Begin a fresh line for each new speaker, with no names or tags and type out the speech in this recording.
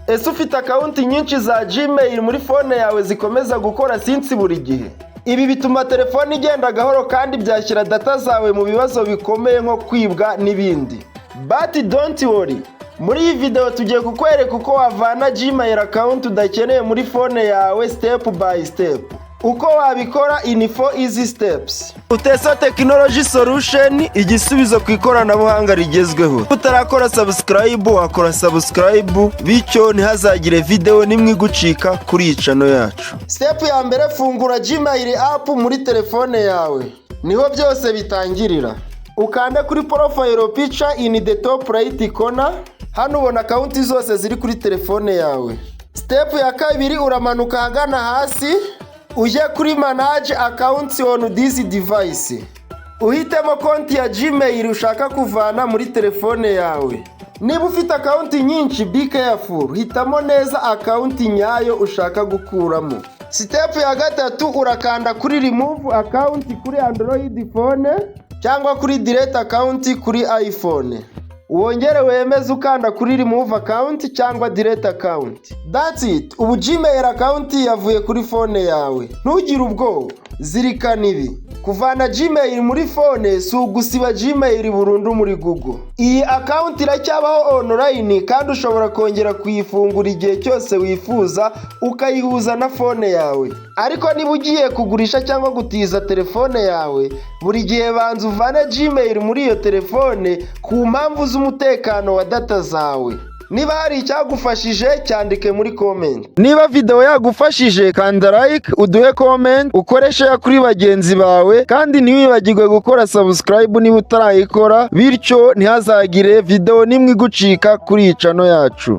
Ese ufite akawunti nyinshi za Gmail muri fone yawe zikomeza gukora sinsi buri gihe? Ibi bituma telefone igenda gahoro kandi byashyira data zawe mu bibazo bikomeye nko kwibwa n'ibindi. But don't worry. Muri iyi video tugiye kukwereka uko wavana Gmail account udakeneye muri fone yawe step by step. Uko wabikora in 4 easy steps. Utesa Technology Solution, igisubizo ku ikoranabuhanga rigezweho. Utarakora subscribe, wakora subscribe, bityo ntihazagire video nimwe igucika kuri iyi channel yacu. Step ya mbere, fungura Gmail app muri telefone yawe. Niho byose bitangirira. Ukanda kuri profile picture in the top right corner. Hano ubona account zose ziri kuri telefone yawe. Step ya kabiri, uramanuka hagana hasi. Uje kuri manage accounts on this device. Uhitemo konti ya Gmail ushaka kuvana muri telefone yawe. Niba ufite account nyinshi, be careful. Hitamo neza account nyayo ushaka gukuramo. Step ya gatatu, urakanda kuri remove account kuri Android phone cyangwa kuri delete account kuri iPhone. Wongere wemeze ukanda kuri remove account cyangwa delete account. That's it. Ubu Gmail account yavuye kuri phone yawe. Ntugire ubwoba. Zirikana ibi. Kuvana Gmail muri phone si ugusiba Gmail burundu muri Google. Iyi account iracyabaho online kandi ushobora kongera kuyifungura igihe cyose wifuza ukayihuza na phone yawe. Ariko niba ugiye kugurisha cyangwa gutiza telefone yawe, buri gihe banza uvane Gmail muri iyo telefone ku mpamvu z'umutekano wa data zawe. Niba hari icyagufashije cyandike muri comment. Niba video yagufashije kanda like, uduhe comment, ukoreshe ya kuri bagenzi bawe kandi ntiwibagirwe gukora subscribe niba utarayikora, bityo ntihazagire video nimwe igucika kuri iyi channel yacu.